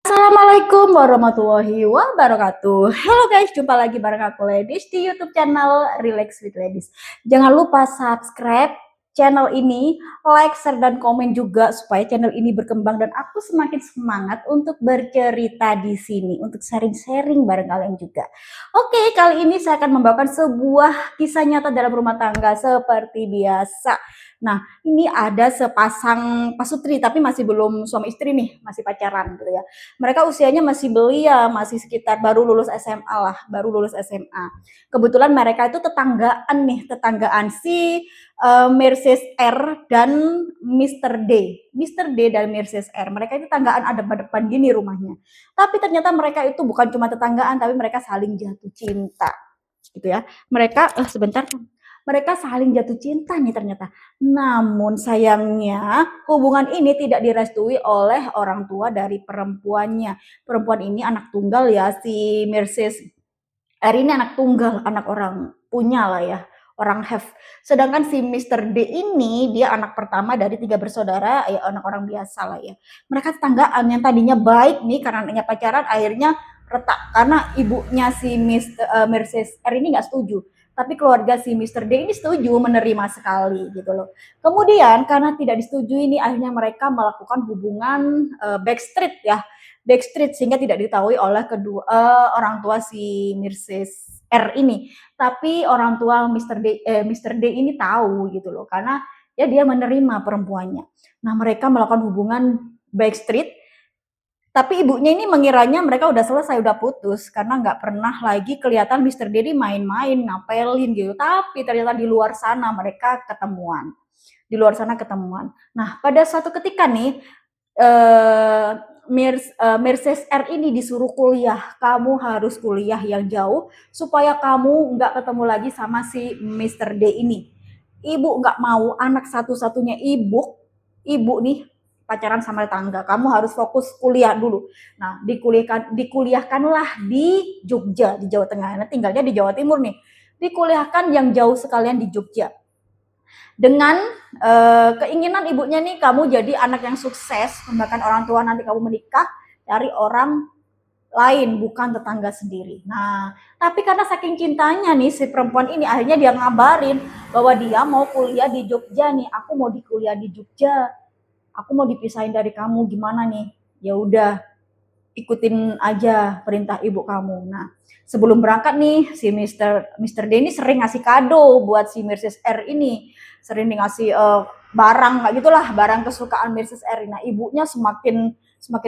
Assalamualaikum warahmatullahi wabarakatuh. Halo guys, jumpa lagi bareng aku Ladies di YouTube channel Relax with Ladies. Jangan lupa subscribe channel ini, like, share, dan komen juga supaya channel ini berkembang dan aku semakin semangat untuk bercerita di sini, untuk sharing-sharing bareng kalian juga. Oke, kali ini saya akan membawakan sebuah kisah nyata dalam rumah tangga seperti biasa. Nah, ini ada sepasang pasutri tapi masih belum suami istri nih, masih pacaran gitu ya. Mereka usianya masih belia, masih sekitar baru lulus SMA lah, baru lulus SMA. Kebetulan mereka itu tetanggaan nih, tetanggaan si Mercedes R dan Mr. D. Mr. D dan Mercedes R. Mereka itu tetanggaan ada depan gini rumahnya. Tapi ternyata mereka itu bukan cuma tetanggaan, tapi mereka saling jatuh cinta. Gitu ya. Mereka saling jatuh cinta nih ternyata. Namun sayangnya hubungan ini tidak direstui oleh orang tua dari perempuannya. Perempuan ini anak tunggal ya, si Mercedes R ini anak tunggal, anak orang punya lah ya, orang have. Sedangkan si Mr. D ini dia anak pertama dari 3 bersaudara, ya anak orang biasa lah ya. Mereka tetanggaan yang tadinya baik nih karena anaknya pacaran akhirnya retak karena ibunya si Mercedes R ini nggak setuju. Tapi keluarga si Mr. D ini setuju, menerima sekali gitu loh. Kemudian karena tidak disetujui ini akhirnya mereka melakukan hubungan backstreet ya, backstreet sehingga tidak diketahui oleh kedua orang tua si Mercedes R ini. Tapi orang tua Mr. D ini tahu gitu loh karena ya dia menerima perempuannya. Nah, mereka melakukan hubungan backstreet tapi ibunya ini mengiranya mereka udah selesai, udah putus karena nggak pernah lagi kelihatan Mr. D ini main-main, ngapelin gitu. Tapi ternyata di luar sana mereka ketemuan. Di luar sana ketemuan. Nah, pada suatu ketika nih Mercedes R ini disuruh kuliah. Kamu harus kuliah yang jauh supaya kamu nggak ketemu lagi sama si Mr. D ini. Ibu nggak mau, anak satu-satunya ibu nih pacaran sama tetangga. Kamu harus fokus kuliah dulu. Nah, dikuliahkanlah di Jogja, di Jawa Tengah. Nah, tinggalnya di Jawa Timur nih. Dikuliahkan yang jauh sekalian di Jogja dengan keinginan ibunya nih kamu jadi anak yang sukses, bahkan orang tua nanti kamu menikah dari orang lain bukan tetangga sendiri. Nah, tapi karena saking cintanya nih si perempuan ini akhirnya dia ngabarin bahwa dia mau kuliah di Jogja nih. Aku mau di kuliah di Jogja. Aku mau dipisahin dari kamu gimana nih? Ya udah, ikutin aja perintah ibu kamu. Nah, sebelum berangkat nih si Mr. D ini sering ngasih kado buat si Mercedes R ini, sering ngasih barang nggak gitulah, barang kesukaan Mercedes R. Nah, ibunya semakin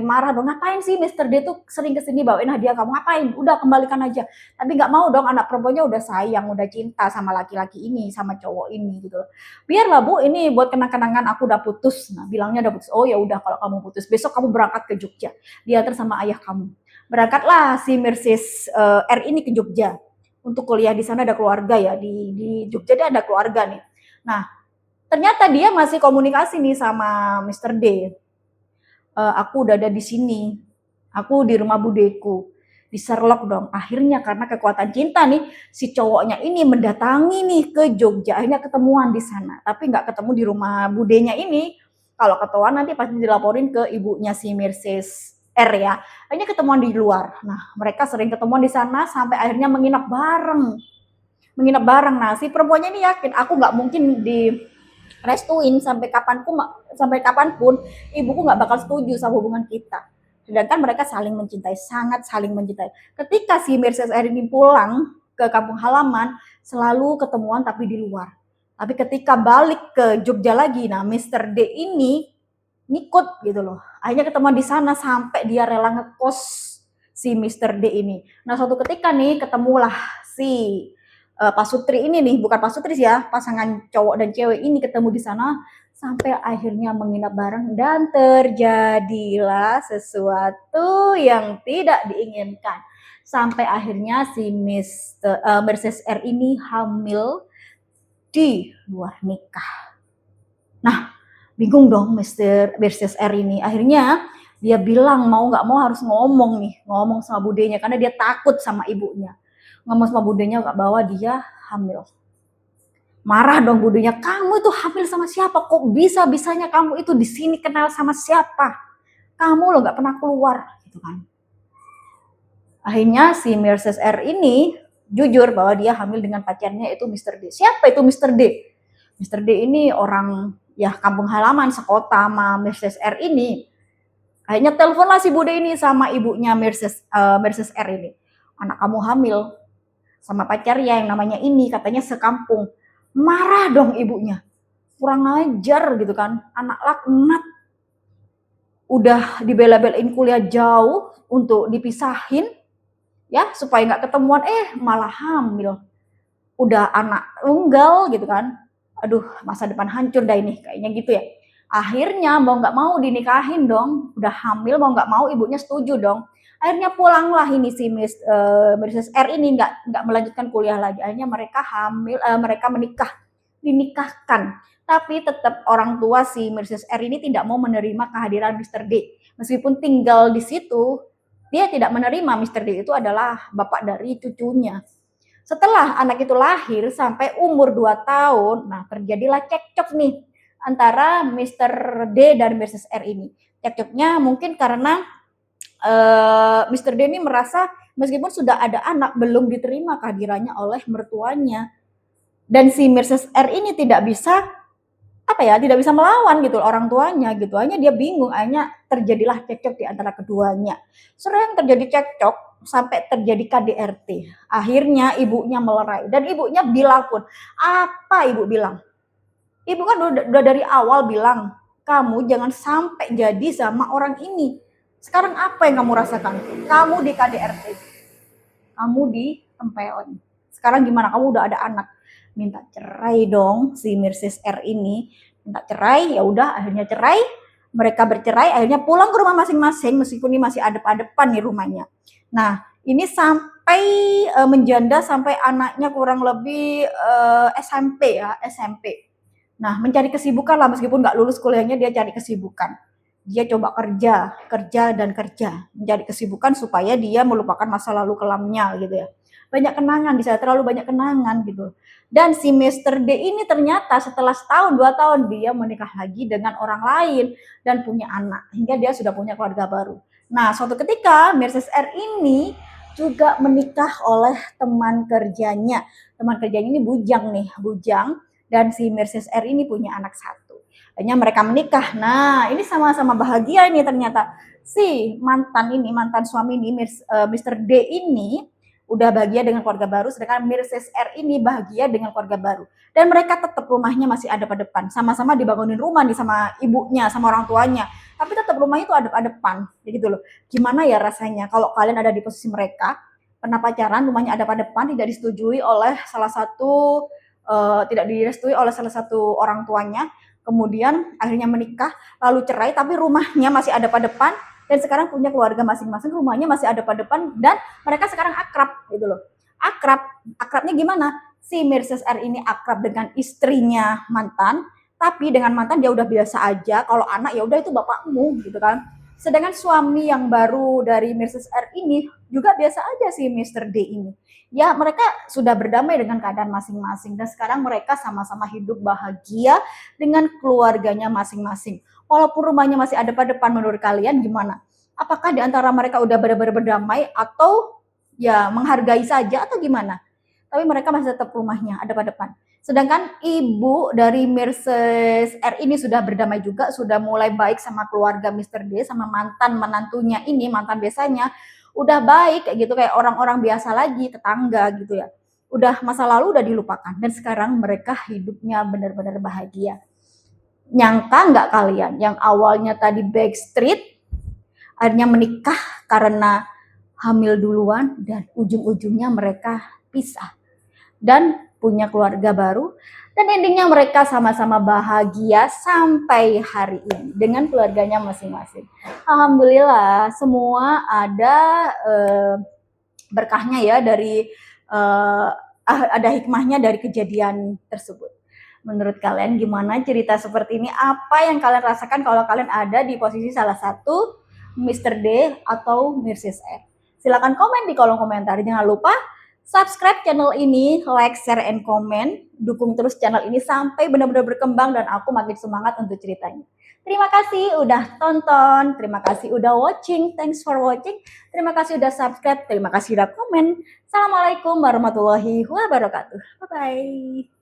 marah dong, ngapain sih Mr. D tuh sering kesini bawain hadiah kamu, ngapain, udah kembalikan aja. Tapi nggak mau dong, anak perempuannya udah sayang, udah cinta sama laki-laki ini, sama cowok ini gitu. Biarlah Bu, ini buat kenang-kenangan aku udah putus. Nah, bilangnya udah putus. Oh ya udah, kalau kamu putus besok kamu berangkat ke Jogja, diantar sama ayah kamu. Berangkatlah si Mercedes R ini ke Jogja untuk kuliah di sana, ada keluarga ya di Jogja, dia ada keluarga nih. Nah, ternyata dia masih komunikasi nih sama Mr. D. Aku udah ada di sini, aku di rumah budeku, di Sherlock dong. Akhirnya karena kekuatan cinta nih, si cowoknya ini mendatangi nih ke Jogja, akhirnya ketemuan di sana. Tapi nggak ketemu di rumah budenya ini. Kalau ketahuan nanti pasti dilaporin ke ibunya si Mercedes R ya. Akhirnya ketemuan di luar. Nah, mereka sering ketemuan di sana sampai akhirnya menginap bareng. Menginap bareng. Nah, si perempuannya ini yakin aku nggak mungkin di restuin sampai kapanpun ibuku nggak bakal setuju sama hubungan kita. Sedangkan mereka saling mencintai, sangat saling mencintai. Ketika si Mercedes R ini pulang ke kampung halaman, selalu ketemuan tapi di luar. Tapi ketika balik ke Jogja lagi, nah Mr. D ini ngikut gitu loh. Akhirnya ketemuan di sana sampai dia rela ngekos si Mr. D ini. Nah suatu ketika nih ketemulah si pasutri ini nih, bukan pasutri ya, pasangan cowok dan cewek ini ketemu di sana sampai akhirnya menginap bareng dan terjadilah sesuatu yang tidak diinginkan. Sampai akhirnya si Mercedes R ini hamil di luar nikah. Nah, bingung dong Mercedes R ini. Akhirnya dia bilang mau nggak mau harus ngomong sama budenya karena dia takut sama ibunya. Ngomong sama budenya bahwa dia hamil. Marah dong budenya, kamu itu hamil sama siapa? Kok bisa-bisanya kamu itu di sini kenal sama siapa? Kamu lo nggak pernah keluar. gitu kan. Akhirnya si Mrs. R ini jujur bahwa dia hamil dengan pacarnya itu Mr. D. Siapa itu Mr. D? Mr. D ini orang ya kampung halaman sekota sama Mrs. R ini. Akhirnya teleponlah si Bude ini sama ibunya Mrs. R ini. Anak kamu hamil sama pacarnya yang namanya ini, katanya sekampung. Marah dong ibunya. Kurang ajar gitu kan. Anak laknat. Udah dibela-belain kuliah jauh untuk dipisahin ya supaya nggak ketemuan, malah hamil. Udah anak tunggal gitu kan. Aduh, masa depan hancur dah ini kayaknya gitu ya. Akhirnya mau nggak mau dinikahin dong. Udah hamil mau nggak mau ibunya setuju dong. Akhirnya pulanglah ini si Mrs. R ini nggak melanjutkan kuliah lagi. Akhirnya mereka mereka menikah, dinikahkan. Tapi tetap orang tua si Mrs. R ini tidak mau menerima kehadiran Mr. D. Meskipun tinggal di situ, dia tidak menerima Mr. D itu adalah bapak dari cucunya. Setelah anak itu lahir sampai umur 2 tahun, nah terjadilah cekcok nih antara Mr. D dan Mrs. R ini. Cekcoknya mungkin karena Mr. D ini merasa meskipun sudah ada anak belum diterima kehadirannya oleh mertuanya. Dan si Mrs. R ini tidak bisa tidak bisa melawan gitu orang tuanya gitu. Hanya dia bingung, akhirnya terjadilah cekcok di antara keduanya. Sering terjadi cekcok sampai terjadi KDRT. Akhirnya ibunya melerai dan ibunya bilang pun, apa ibu bilang? Ibu kan udah dari awal bilang, kamu jangan sampai jadi sama orang ini. Sekarang apa yang kamu rasakan? Kamu di KDRT, kamu di tempeon. Sekarang gimana? Kamu udah ada anak, minta cerai dong si Mrs. R ini. Minta cerai, ya udah akhirnya cerai. Mereka bercerai, akhirnya pulang ke rumah masing-masing meskipun ini masih adep-adepan nih rumahnya. Nah, ini sampai menjanda sampai anaknya kurang lebih SMP ya, SMP. Nah, mencari kesibukan lah meskipun nggak lulus kuliahnya dia cari kesibukan. Dia coba kerja dan kerja, mencari kesibukan supaya dia melupakan masa lalu kelamnya gitu ya. Banyak kenangan di sana, terlalu banyak kenangan gitu. Dan si Mr. D ini ternyata setelah setahun 2 tahun dia menikah lagi dengan orang lain dan punya anak hingga dia sudah punya keluarga baru. Nah, suatu ketika Mrs. R ini juga menikah oleh teman kerjanya. Teman kerjanya ini bujang dan si Mrs. R ini punya anak 1. Akhirnya mereka menikah. Nah, ini sama-sama bahagia ini ternyata. Si mantan suami ini Mr. D ini udah bahagia dengan keluarga baru, sedangkan Mrs. R ini bahagia dengan keluarga baru. Dan mereka tetap rumahnya masih adep-adepan. Sama-sama dibangunin rumah nih sama ibunya, sama orang tuanya. Tapi tetap rumahnya itu adep-adepan. Gitu loh. Gimana ya rasanya kalau kalian ada di posisi mereka, pernah pacaran, rumahnya adep-adepan, tidak disetujui oleh salah satu orang tuanya, kemudian akhirnya menikah, lalu cerai, tapi rumahnya masih adep-adepan, dan sekarang punya keluarga masing-masing, rumahnya masih adep-adepan, dan mereka sekarang akrab gitu loh. Akrabnya gimana? Si Mrs. R ini akrab dengan istrinya mantan, tapi dengan mantan dia udah biasa aja, kalau anak ya udah itu bapakmu gitu kan. Sedangkan suami yang baru dari Mrs. R ini juga biasa aja si Mr. D ini. Ya mereka sudah berdamai dengan keadaan masing-masing dan sekarang mereka sama-sama hidup bahagia dengan keluarganya masing-masing. Walaupun rumahnya masih ada pada depan, menurut kalian gimana? Apakah di antara mereka udah benar-benar berdamai atau ya menghargai saja atau gimana? Tapi mereka masih tetap rumahnya ada pada depan. Sedangkan ibu dari Mrs. R ini sudah berdamai juga, sudah mulai baik sama keluarga Mr. D, sama mantan menantunya ini, mantan biasanya, udah baik kayak gitu, kayak orang-orang biasa lagi, tetangga gitu ya. Udah masa lalu udah dilupakan dan sekarang mereka hidupnya benar-benar bahagia. Nyangka nggak kalian yang awalnya tadi backstreet akhirnya menikah karena hamil duluan dan ujung-ujungnya mereka pisah dan punya keluarga baru dan endingnya mereka sama-sama bahagia sampai hari ini dengan keluarganya masing-masing. Alhamdulillah semua ada berkahnya ya dari ada hikmahnya dari kejadian tersebut. Menurut kalian gimana cerita seperti ini? Apa yang kalian rasakan kalau kalian ada di posisi salah satu Mr. D atau Mrs. R? Silakan komen di kolom komentar. Jangan lupa subscribe channel ini, like, share, and comment. Dukung terus channel ini sampai benar-benar berkembang dan aku makin semangat untuk ceritanya. Terima kasih udah tonton, terima kasih udah watching, thanks for watching, terima kasih udah subscribe, terima kasih udah komen. Assalamualaikum warahmatullahi wabarakatuh. Bye-bye.